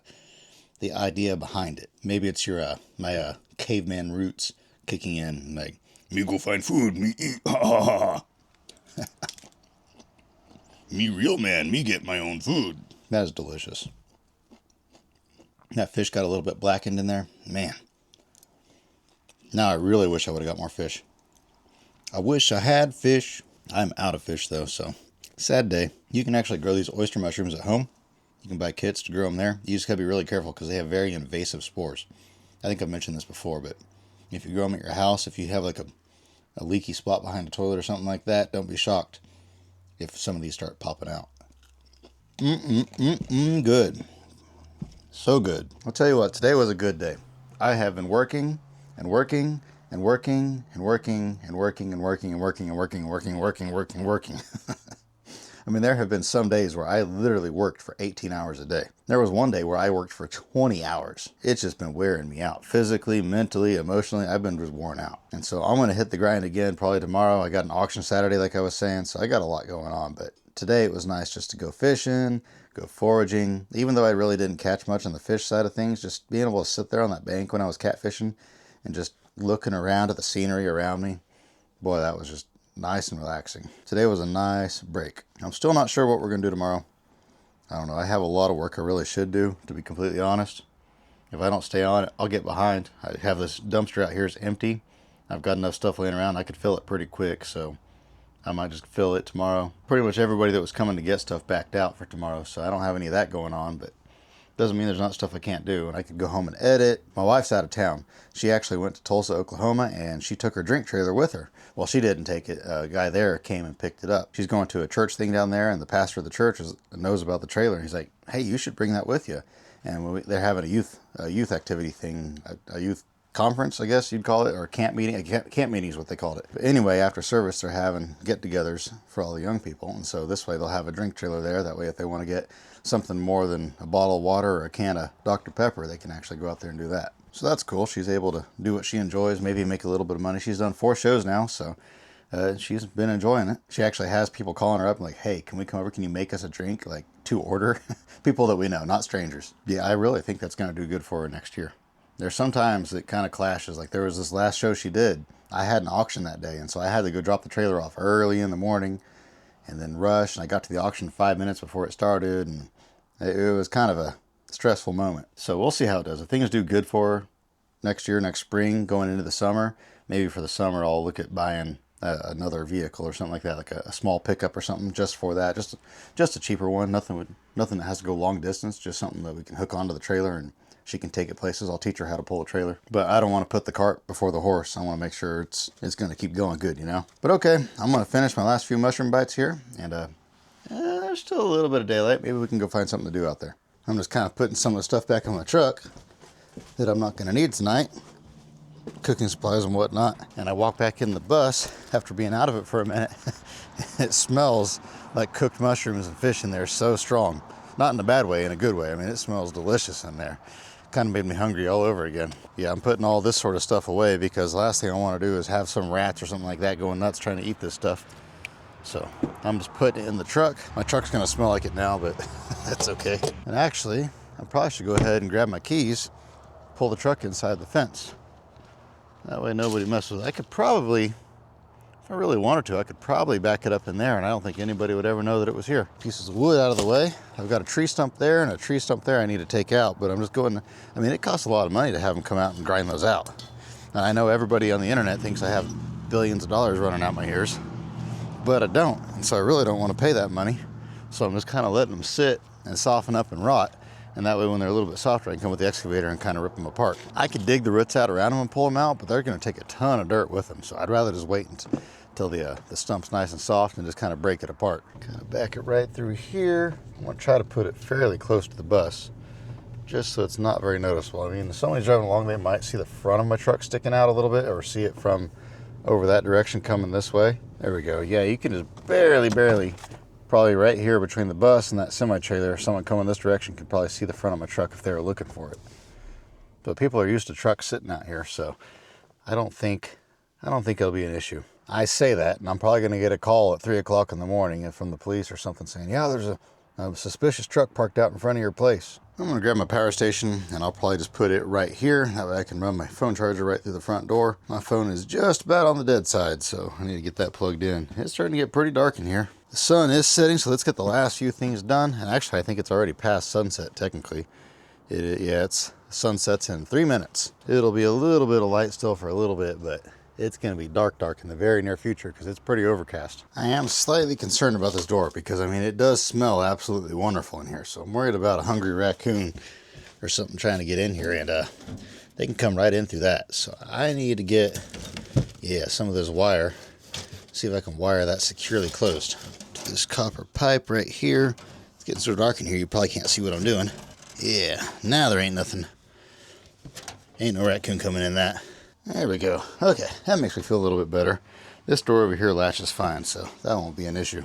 idea behind it. Maybe it's your my caveman roots kicking in, like, me go find food, me eat, ha ha ha ha. Me real man, me get my own food. That is delicious. That fish got a little bit blackened in there. Man. Now I really wish I would have got more fish. I wish I had fish. I'm out of fish though, so sad day. You can actually grow these oyster mushrooms at home. You can buy kits to grow them there. You just gotta be really careful because they have very invasive spores. I think I've mentioned this before, but if you grow them at your house, if you have like a leaky spot behind a toilet or something like that, don't be shocked if some of these start popping out. Good. So good. I'll tell you what, today was a good day. I have been working and working and working and working and working and working and working and working and working and working and working and working. I mean, there have been some days where I literally worked for 18 hours a day. There was one day where I worked for 20 hours. It's just been wearing me out. Physically, mentally, emotionally, I've been just worn out. And so I'm going to hit the grind again probably tomorrow. I got an auction Saturday, like I was saying, so I got a lot going on. But today it was nice just to go fishing, go foraging. Even though I really didn't catch much on the fish side of things, just being able to sit there on that bank when I was catfishing and just looking around at the scenery around me, boy, that was just nice and relaxing. Today was a nice break. I'm still not sure what we're going to do tomorrow. I don't know. I have a lot of work I really should do, to be completely honest. If I don't stay on it, I'll get behind. I have this dumpster out here is empty. I've got enough stuff laying around. I could fill it pretty quick, so I might just fill it tomorrow. Pretty much everybody that was coming to get stuff backed out for tomorrow, so I don't have any of that going on, but doesn't mean there's not stuff I can't do, and I could go home and edit. My wife's out of town. She actually went to Tulsa, Oklahoma, and she took her drink trailer with her. Well, she didn't take it. A guy there came and picked it up. She's going to a church thing down there, and the pastor of the church knows about the trailer. He's like, hey, you should bring that with you. And they're having a youth activity thing, a youth conference, I guess you'd call it, or camp meeting. Camp meeting is what they called it. But anyway, after service, they're having get-togethers for all the young people, and so this way they'll have a drink trailer there. That way, if they want to get something more than a bottle of water or a can of Dr. Pepper, they can actually go out there and do that. So that's cool. She's able to do what she enjoys, maybe make a little bit of money. She's done 4 shows now, so she's been enjoying it. She actually has people calling her up and like, hey, can we come over? Can you make us a drink, like, to order? People that we know, not strangers. Yeah, I really think that's going to do good for her next year. There's sometimes it kind of clashes. Like there was this last show she did. I had an auction that day, and so I had to go drop the trailer off early in the morning and then rush. And I got to the auction 5 minutes before it started, and it was kind of a stressful moment. So we'll see how it does. If things do good for her next year, next spring, going into the summer, maybe for the summer I'll look at buying another vehicle or something like that, like a small pickup or something just for that. Just a cheaper one. Nothing that has to go long distance. Just something that we can hook onto the trailer and she can take it places. I'll teach her how to pull a trailer. But I don't want to put the cart before the horse. I want to make sure it's going to keep going good, you know? But okay, I'm going to finish my last few mushroom bites here. And there's still a little bit of daylight. Maybe we can go find something to do out there. I'm just kind of putting some of the stuff back in my truck that I'm not going to need tonight. Cooking supplies and whatnot. And I walk back in the bus after being out of it for a minute. It smells like cooked mushrooms and fish in there so strong. Not in a bad way, in a good way. I mean, it smells delicious in there. Kind of made me hungry all over again. Yeah, I'm putting all this sort of stuff away because the last thing I want to do is have some rats or something like that going nuts trying to eat this stuff. So I'm just putting it in the truck. My truck's going to smell like it now, but that's okay. And actually, I probably should go ahead and grab my keys, pull the truck inside the fence. That way nobody messes with it. I could probably, if I really wanted to, I could probably back it up in there, and I don't think anybody would ever know that it was here. Pieces of wood out of the way. I've got a tree stump there and a tree stump there I need to take out, but I'm just going, I mean, it costs a lot of money to have them come out and grind those out. And I know everybody on the internet thinks I have billions of dollars running out my ears, but I don't, and so I really don't want to pay that money. So I'm just kind of letting them sit and soften up and rot, and that way when they're a little bit softer, I can come with the excavator and kind of rip them apart. I could dig the roots out around them and pull them out, but they're going to take a ton of dirt with them, so I'd rather just wait until the stump's nice and soft and just kind of break it apart. Kind of back it right through here. I'm going to try to put it fairly close to the bus, just so it's not very noticeable. I mean, if somebody's driving along, they might see the front of my truck sticking out a little bit, or see it from over that direction coming this way. There we go. Yeah, you can just barely, probably right here between the bus and that semi-trailer, someone coming this direction could probably see the front of my truck if they were looking for it. But people are used to trucks sitting out here, so I don't think it'll be an issue. I say that, and I'm probably going to get a call at 3 o'clock in the morning from the police or something saying, yeah, there's a suspicious truck parked out in front of your place. I'm going to grab my power station, and I'll probably just put it right here. That way I can run my phone charger right through the front door. My phone is just about on the dead side, so I need to get that plugged in. It's starting to get pretty dark in here. The sun is setting, so let's get the last few things done. And actually, I think it's already past sunset, technically. Yeah, it's sunsets in 3 minutes. It'll be a little bit of light still for a little bit, but it's going to be dark in the very near future because it's pretty overcast. I am slightly concerned about this door because, I mean, it does smell absolutely wonderful in here. So I'm worried about a hungry raccoon or something trying to get in here, and they can come right in through that. So I need to get, some of this wire. See if I can wire that securely closed to this copper pipe right here. It's getting so dark in here, you probably can't see what I'm doing. Yeah, now there ain't nothing. Ain't no raccoon coming in that. There we go. Okay, that makes me feel a little bit better. This door over here latches fine, so that won't be an issue.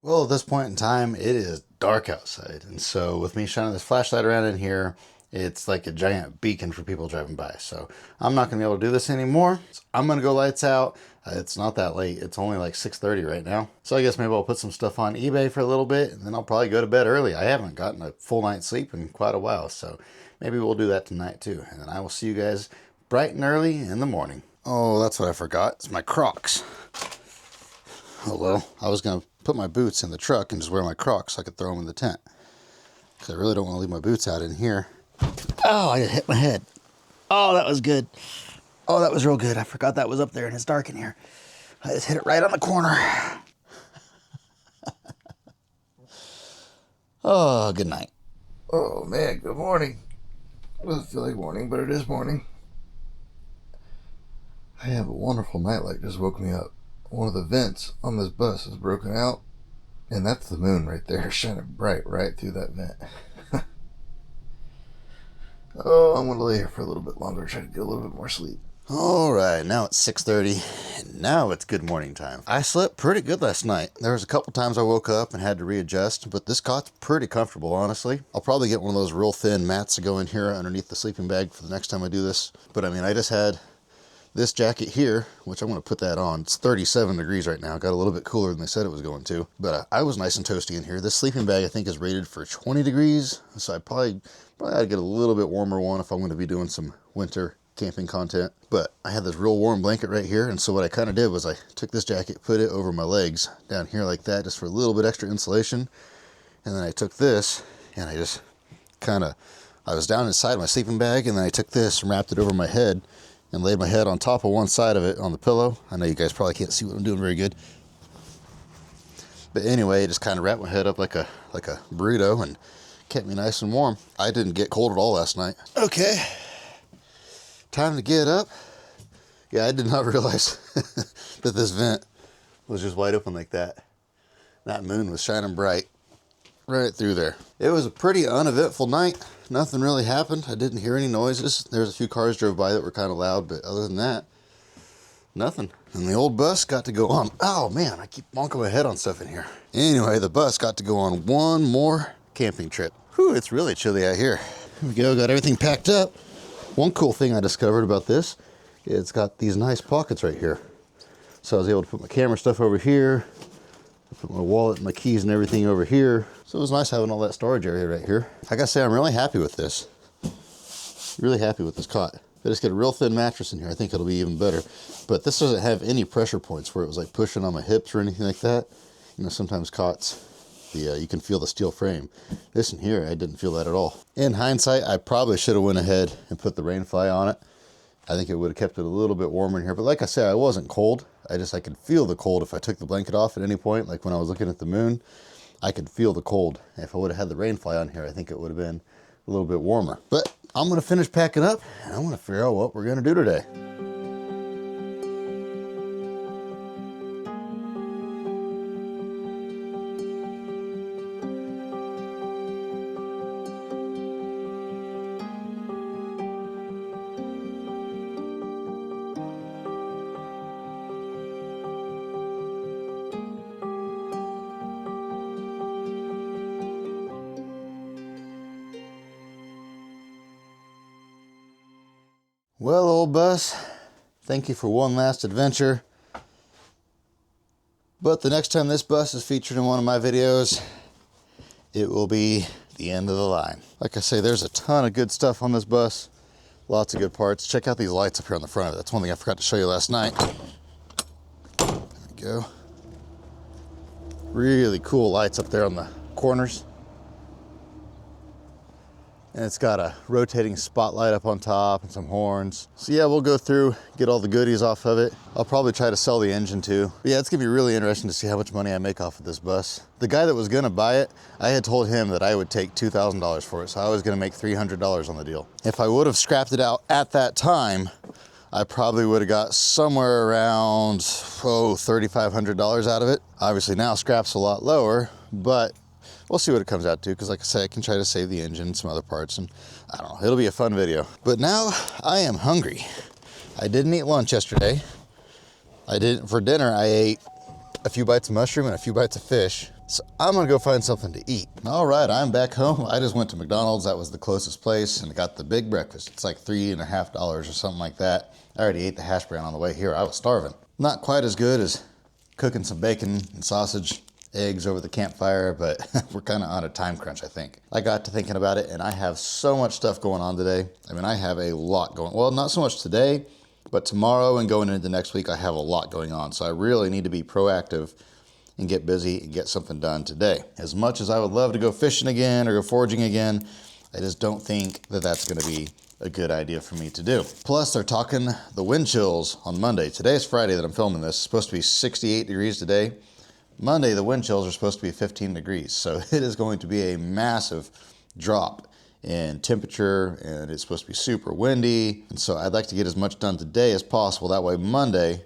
Well, at this point in time, it is dark outside. And so with me shining this flashlight around in here, it's like a giant beacon for people driving by. So I'm not going to be able to do this anymore. So I'm going to go lights out. It's not that late. It's only like 6:30 right now. So I guess maybe I'll put some stuff on eBay for a little bit, and then I'll probably go to bed early. I haven't gotten a full night's sleep in quite a while. So maybe we'll do that tonight too. And then I will see you guys bright and early in the morning. Oh, that's what I forgot. It's my Crocs. Oh, well, I was going to put my boots in the truck and just wear my Crocs so I could throw them in the tent. Because I really don't want to leave my boots out in here. Oh, I hit my head. Oh, that was good. Oh, that was real good. I forgot that was up there and it's dark in here. I just hit it right on the corner. Oh, good night. Oh man, good morning. It doesn't feel like morning, but it is morning. I have a wonderful nightlight just woke me up. One of the vents on this bus is broken out, and that's the moon right there, shining bright right through that vent. Oh, I'm gonna lay here for a little bit longer, try to get a little bit more sleep. All right, now it's 6:30, and now it's good morning time. I slept pretty good last night. There was a couple times I woke up and had to readjust, but this cot's pretty comfortable, honestly. I'll probably get one of those real thin mats to go in here underneath the sleeping bag for the next time I do this. But I mean, I just had this jacket here, which I'm going to put that on. It's 37 degrees right now. Got a little bit cooler than they said it was going to. But I was nice and toasty in here. This sleeping bag, I think, is rated for 20 degrees. So I probably ought to get a little bit warmer one if I'm going to be doing some winter camping content. But I had this real warm blanket right here. And so what I kind of did was I took this jacket, put it over my legs down here like that, just for a little bit extra insulation. And then I took this and I just I was down inside my sleeping bag, and then I took this and wrapped it over my head and laid my head on top of one side of it on the pillow. I know you guys probably can't see what I'm doing very good. But anyway, just kind of wrapped my head up like a burrito and kept me nice and warm. I didn't get cold at all last night. Okay, time to get up. Yeah, I did not realize that this vent was just wide open like that. That moon was shining bright right through there. It was a pretty uneventful night. Nothing really happened. I didn't hear any noises. There's a few cars drove by that were kind of loud, but other than that, nothing. And the old bus got to go on. Oh man, I keep bonking my head on stuff in here. Anyway, the bus got to go on one more camping trip. Whew, it's really chilly out here. Here we go, got everything packed up. One cool thing I discovered about this, it's got these nice pockets right here. So I was able to put my camera stuff over here, put my wallet and my keys and everything over here. So it was nice having all that storage area right here. I gotta say, I'm really happy with this. Really happy with this cot. If I just get a real thin mattress in here, I think it'll be even better. But this doesn't have any pressure points where it was like pushing on my hips or anything like that. You know, sometimes cots, you can feel the steel frame. This in here, I didn't feel that at all. In hindsight, I probably should have went ahead and put the rain fly on it. I think it would have kept it a little bit warmer in here. But like I said, I wasn't cold. I could feel the cold if I took the blanket off at any point. Like when I was looking at the moon, I could feel the cold. If I would have had the rain fly on here, I think it would have been a little bit warmer. But I'm going to finish packing up, and I'm going to figure out what we're going to do today. Well, old bus, thank you for one last adventure. But the next time this bus is featured in one of my videos, it will be the end of the line. Like I say, there's a ton of good stuff on this bus. Lots of good parts. Check out these lights up here on the front of it. That's one thing I forgot to show you last night. There we go. Really cool lights up there on the corners. And it's got a rotating spotlight up on top and some horns. So yeah, we'll go through, get all the goodies off of it. I'll probably try to sell the engine too. But yeah, it's gonna be really interesting to see how much money I make off of this bus. The guy that was gonna buy it, I had told him that I would take $2,000 for it. So I was gonna make $300 on the deal. If I would have scrapped it out at that time, I probably would have got somewhere around, $3,500 out of it. Obviously now scrap's a lot lower, but we'll see what it comes out to, because like I say, I can try to save the engine and some other parts, and I don't know, it'll be a fun video. But now I am hungry. I didn't eat lunch yesterday. For dinner, I ate a few bites of mushroom and a few bites of fish. So I'm gonna go find something to eat. All right, I'm back home. I just went to McDonald's. That was the closest place, and got the big breakfast. It's like $3.50 or something like that. I already ate the hash brown on the way here. I was starving. Not quite as good as cooking some bacon and sausage, eggs over the campfire, but we're kind of on a time crunch, I think. I got to thinking about it, and I have so much stuff going on today. I mean, I have a lot going, well, not so much today, but tomorrow and going into next week, I have a lot going on. So I really need to be proactive and get busy and get something done today. As much as I would love to go fishing again or go foraging again, I just don't think that that's gonna be a good idea for me to do. Plus, they're talking the wind chills on Monday. Today's Friday that I'm filming this. It's supposed to be 68 degrees today. Monday, the wind chills are supposed to be 15 degrees. So it is going to be a massive drop in temperature, and it's supposed to be super windy. And so I'd like to get as much done today as possible. That way Monday,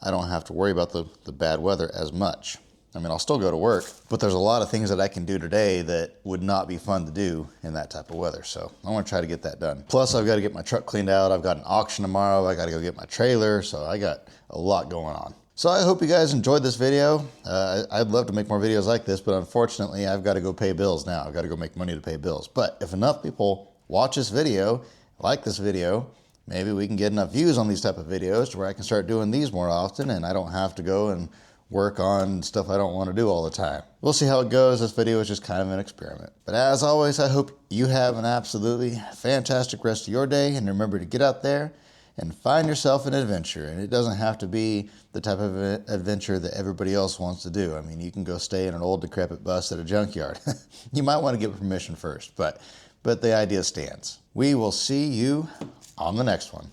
I don't have to worry about the bad weather as much. I mean, I'll still go to work, but there's a lot of things that I can do today that would not be fun to do in that type of weather. So I want to try to get that done. Plus, I've got to get my truck cleaned out. I've got an auction tomorrow. I got to go get my trailer. So I got a lot going on. So I hope you guys enjoyed this video. I'd love to make more videos like this, but unfortunately, I've got to go pay bills now. I've got to go make money to pay bills. But if enough people watch this video, like this video, maybe we can get enough views on these type of videos to where I can start doing these more often, and I don't have to go and work on stuff I don't want to do all the time. We'll see how it goes. This video is just kind of an experiment. But as always, I hope you have an absolutely fantastic rest of your day, and remember to get out there and find yourself an adventure. And it doesn't have to be the type of adventure that everybody else wants to do. I mean, you can go stay in an old decrepit bus at a junkyard. You might want to get permission first, but the idea stands. We will see you on the next one.